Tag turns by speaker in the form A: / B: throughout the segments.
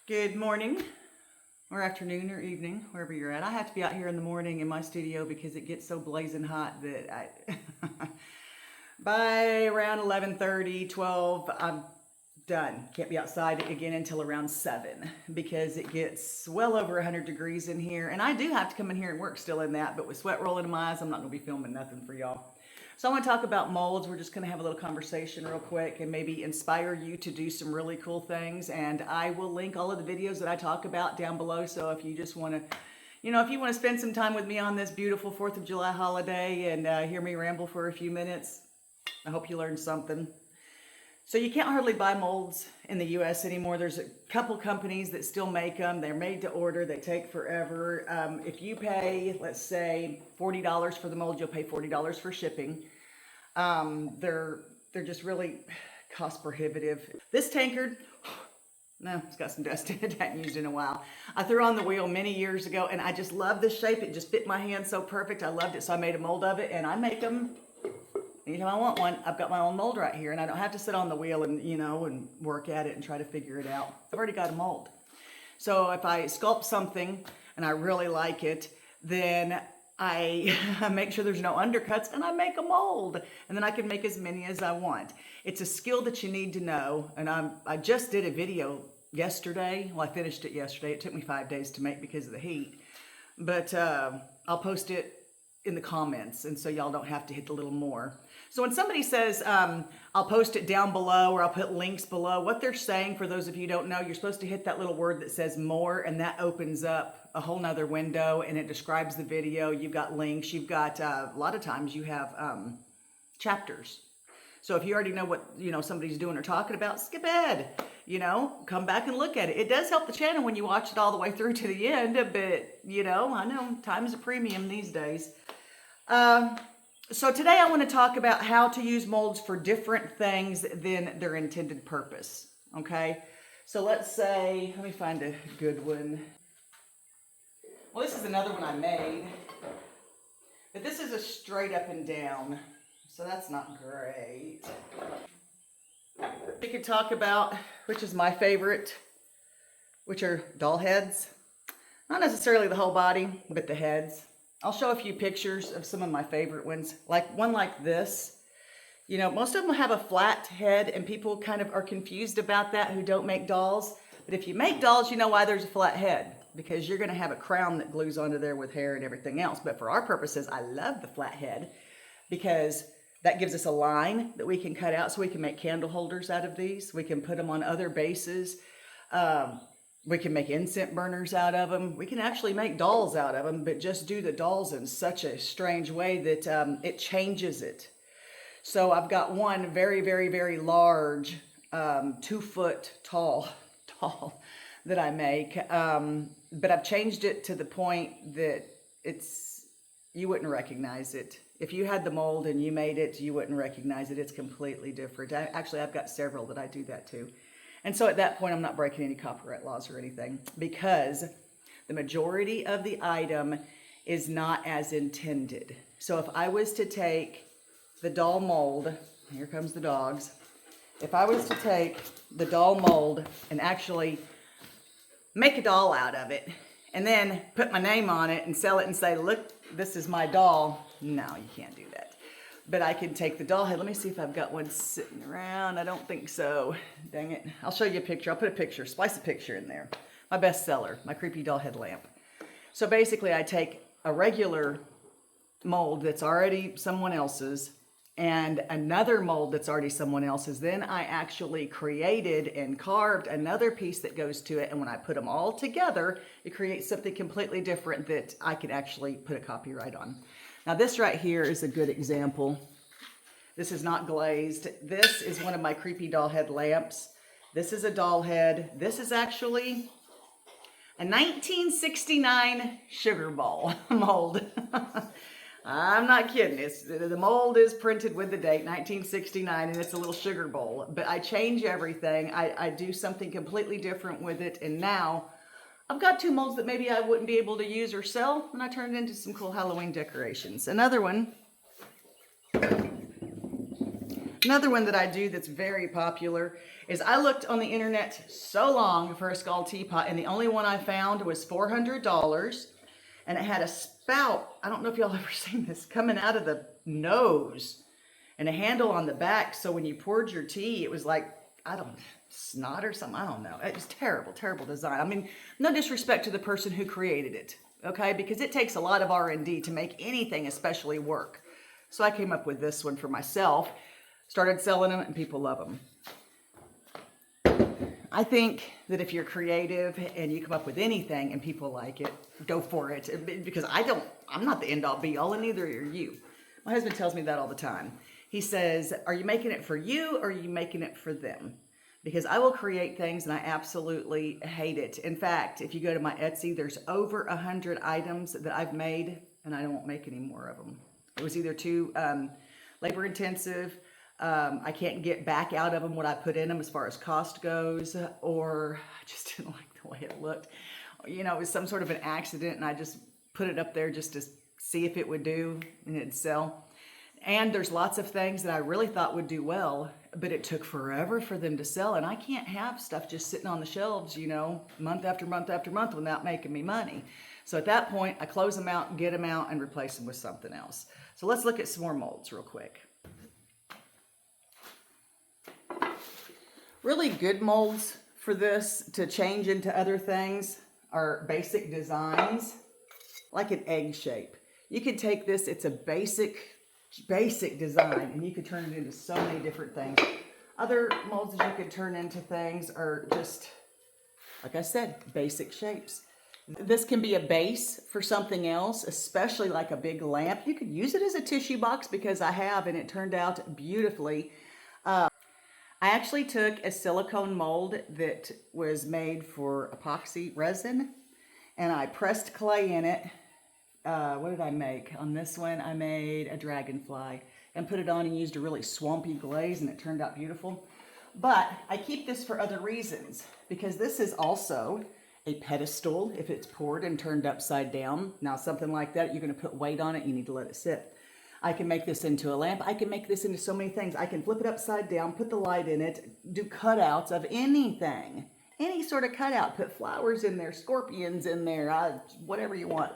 A: Good morning, or afternoon, or evening, wherever you're at. I have to be out here in the morning in my studio because it gets so blazing hot that by around 11:30, 12, I'm done. Can't be outside again until around 7 because it gets well over 100 degrees in here. And I do have to come in here and work still in that, but with sweat rolling in my eyes, I'm not going to be filming nothing for y'all. So I want to talk about molds. We're just going to have a little conversation real quick and maybe inspire you to do some really cool things. And I will link all of the videos that I talk about down below. So if you just want to, if you want to spend some time with me on this beautiful 4th of July holiday and hear me ramble for a few minutes, I hope you learned something. So you can't hardly buy molds in the US anymore. There's a couple companies that still make them. They're made to order. They take forever. If you pay, let's say, $40 for the mold, you'll pay $40 for shipping. They're just really cost prohibitive. This tankard, no, it's got some dust in it. I haven't used it in a while. I threw on the wheel many years ago, and I just love this shape. It just fit my hand so perfect. I loved it, so I made a mold of it, and I make them anytime I want one. I've got my own mold right here, and I don't have to sit on the wheel and, and work at it and try to figure it out. I've already got a mold. So if I sculpt something and I really like it, then I make sure there's no undercuts and I make a mold, and then I can make as many as I want. It's a skill that you need to know, and I just did a video yesterday. Well, I finished it yesterday. It took me 5 days to make because of the heat, but I'll post it in the comments, and so y'all don't have to hit the little more. So when somebody says, I'll post it down below or I'll put links below, what they're saying, for those of you who don't know, you're supposed to hit that little word that says more, and that opens up a whole nother window and it describes the video. You've got links, you've got, a lot of times you have chapters. So if you already know what, somebody's doing or talking about, skip ahead, come back and look at it. It does help the channel when you watch it all the way through to the end, but, I know time is a premium these days. So today I want to talk about how to use molds for different things than their intended purpose, okay? So let's say, let me find a good one. Well, this is another one I made, but this is a straight up and down, so that's not great. We could talk about, which is my favorite, which are doll heads. Not necessarily the whole body, but the heads. I'll show a few pictures of some of my favorite ones, like one like this. Most of them have a flat head, and people kind of are confused about that who don't make dolls. But if you make dolls, you know why there's a flat head, because you're going to have a crown that glues onto there with hair and everything else. But for our purposes, I love the flat head because that gives us a line that we can cut out, so we can make candle holders out of these. We can put them on other bases. We can make incense burners out of them. We can actually make dolls out of them, but just do the dolls in such a strange way that it changes it. So I've got one very, very, very large, 2 foot tall that I make. But I've changed it to the point that you wouldn't recognize it. If you had the mold and you made it, you wouldn't recognize it. It's completely different. Actually, I've got several that I do that too. And so at that point, I'm not breaking any copyright laws or anything, because the majority of the item is not as intended. So if I was to take the doll mold, here comes the dogs. If I was to take the doll mold and actually make a doll out of it, and then put my name on it and sell it and say, look, this is my doll. No, you can't do that. But I can take the doll head. Let me see if I've got one sitting around. I don't think so. Dang it. I'll show you a picture. I'll put a picture, splice a picture in there. My best seller, my creepy doll head lamp. So basically I take a regular mold that's already someone else's and another mold that's already someone else's. Then I actually created and carved another piece that goes to it. And when I put them all together, it creates something completely different that I can actually put a copyright on. Now this right here is a good example. This is not glazed. This is one of my creepy doll head lamps. This is a doll head. This is actually a 1969 sugar bowl mold. I'm not kidding. The mold is printed with the date 1969, and it's a little sugar bowl. But I change everything. I do something completely different with it, and now I've got 2 molds that maybe I wouldn't be able to use or sell, and I turned it into some cool Halloween decorations. Another one Another one that I do that's very popular is I looked on the internet so long for a skull teapot, and the only one I found was $400, and it had a spout, I don't know if y'all ever seen this, coming out of the nose, and a handle on the back, so when you poured your tea, it was like, I don't know, snot or something, I don't know. It was terrible, terrible design. I mean, no disrespect to the person who created it, okay? Because it takes a lot of R&D to make anything especially work. So I came up with this one for myself, started selling them, and people love them. I think that if you're creative and you come up with anything and people like it, go for it. Because I'm not the end all be all, and neither are you. My husband tells me that all the time. He says, are you making it for you or are you making it for them? Because I will create things and I absolutely hate it. In fact, if you go to my Etsy, there's over 100 items that I've made and I don't make any more of them. It was either too labor intensive, I can't get back out of them what I put in them as far as cost goes, or I just didn't like the way it looked. You know, it was some sort of an accident and I just put it up there just to see if it would do and it'd sell. And there's lots of things that I really thought would do well, but it took forever for them to sell. And I can't have stuff just sitting on the shelves, you know, month after month after month without making me money. So at that point, I close them out, get them out, and replace them with something else. So let's look at some more molds real quick. Really good molds for this to change into other things are basic designs, like an egg shape. You could take this, it's a basic design, and you could turn it into so many different things. Other molds that you could turn into things are just, like I said, basic shapes. This can be a base for something else, especially like a big lamp. You could use it as a tissue box because I have, and it turned out beautifully. I actually took a silicone mold that was made for epoxy resin, and I pressed clay in it. What did I make? On this one, I made a dragonfly and put it on and used a really swampy glaze, and it turned out beautiful. But I keep this for other reasons, because this is also a pedestal if it's poured and turned upside down. Now, something like that, you're going to put weight on it, you need to let it sit. I can make this into a lamp. I can make this into so many things. I can flip it upside down, put the light in it, do cutouts of anything. Any sort of cutout. Put flowers in there, scorpions in there, whatever you want.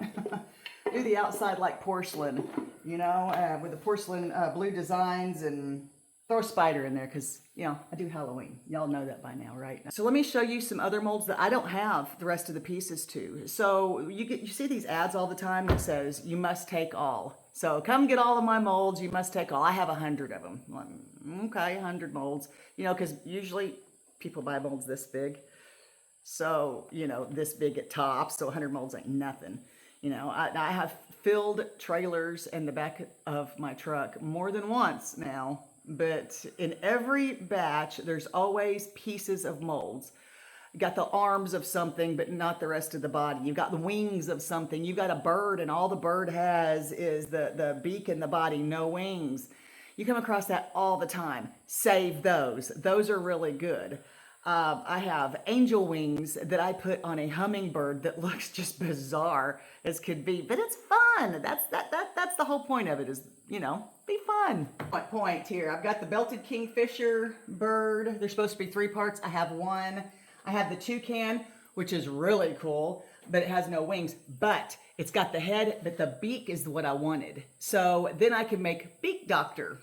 A: Do the outside like porcelain, you know, with the porcelain blue designs, and throw a spider in there because, you know, I do Halloween. Y'all know that by now, right? So let me show you some other molds that I don't have the rest of the pieces to. So you see these ads all the time that says, you must take all. So come get all of my molds, you must take all. I have 100 of them. Like, okay, 100 molds. You know, because usually people buy molds this big. So, you know, this big at top, so 100 molds ain't nothing. You know, I have filled trailers in the back of my truck more than once now, but in every batch, there's always pieces of molds. You got the arms of something, but not the rest of the body. You've got the wings of something. You've got a bird, and all the bird has is the beak and the body, no wings. You come across that all the time. Save those. Those are really good. I have angel wings that I put on a hummingbird that looks just bizarre as could be, but it's fun. That's the whole point of it, is, you know, be fun. Point here. I've got the belted kingfisher bird. There's supposed to be 3 parts. I have one. I have the toucan, which is really cool, but it has no wings, but it's got the head, but the beak is what I wanted. So then I can make beak doctor.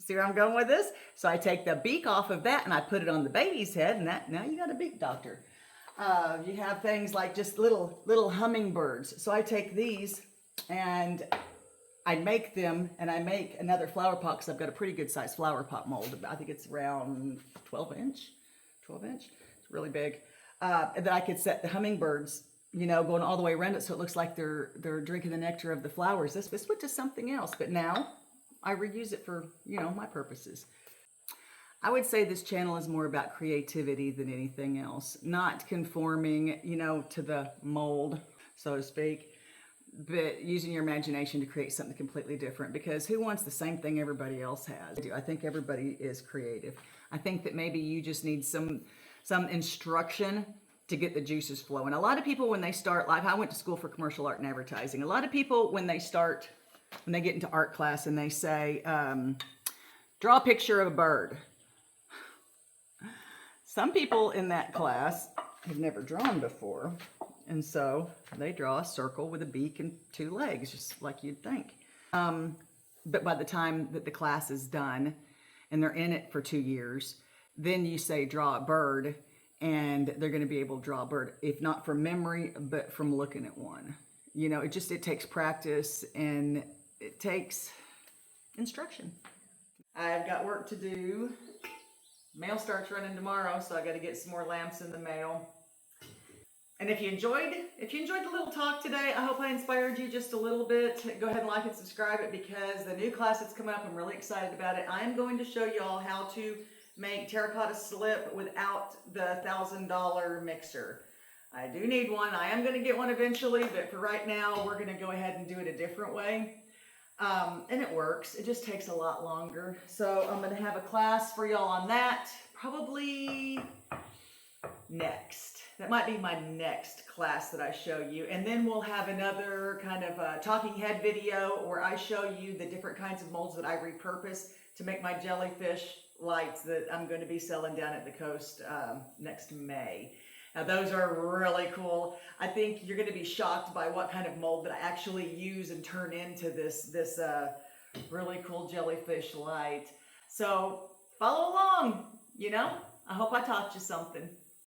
A: See where I'm going with this? So I take the beak off of that and I put it on the baby's head, and now you got a beak doctor. You have things like just little hummingbirds. So I take these and I make them, and I make another flower pot, because I've got a pretty good sized flower pot mold. I think it's around 12 inch. It's really big. And then I could set the hummingbirds, you know, going all the way around it so it looks like they're drinking the nectar of the flowers. This went to something else, but now I reuse it for, you know, my purposes. I would say this channel is more about creativity than anything else. Not conforming, you know, to the mold, so to speak, but using your imagination to create something completely different, because who wants the same thing everybody else has? I think everybody is creative. I think that maybe you just need some instruction to get the juices flowing. A lot of people, when they start, like I went to school for commercial art and advertising. A lot of people, when they get into art class and they say, Draw a picture of a bird. Some people in that class have never drawn before, and so they draw a circle with a beak and 2 legs, just like you'd think. But by the time that the class is done and they're in it for 2 years, then you say draw a bird, and they're going to be able to draw a bird, if not from memory, but from looking at one. You know, it takes practice and it takes instruction. I've got work to do. Mail starts running tomorrow, so I got to get some more lamps in the mail. And if you enjoyed the little talk today, I hope I inspired you just a little bit. Go ahead and like and subscribe it, because the new class that's coming up, I'm really excited about it. I'm going to show you all how to make terracotta slip without the $1,000 mixer. I do need one. I am going to get one eventually, but for right now, we're going to go ahead and do it a different way. And it works. It just takes a lot longer. So I'm going to have a class for y'all on that, probably next. That might be my next class that I show you. And then we'll have another kind of talking head video where I show you the different kinds of molds that I repurpose to make my jellyfish lights that I'm going to be selling down at the coast next May. Now those are really cool. I think you're going to be shocked by what kind of mold that I actually use and turn into this really cool jellyfish light. So follow along, you know. I hope I taught you something.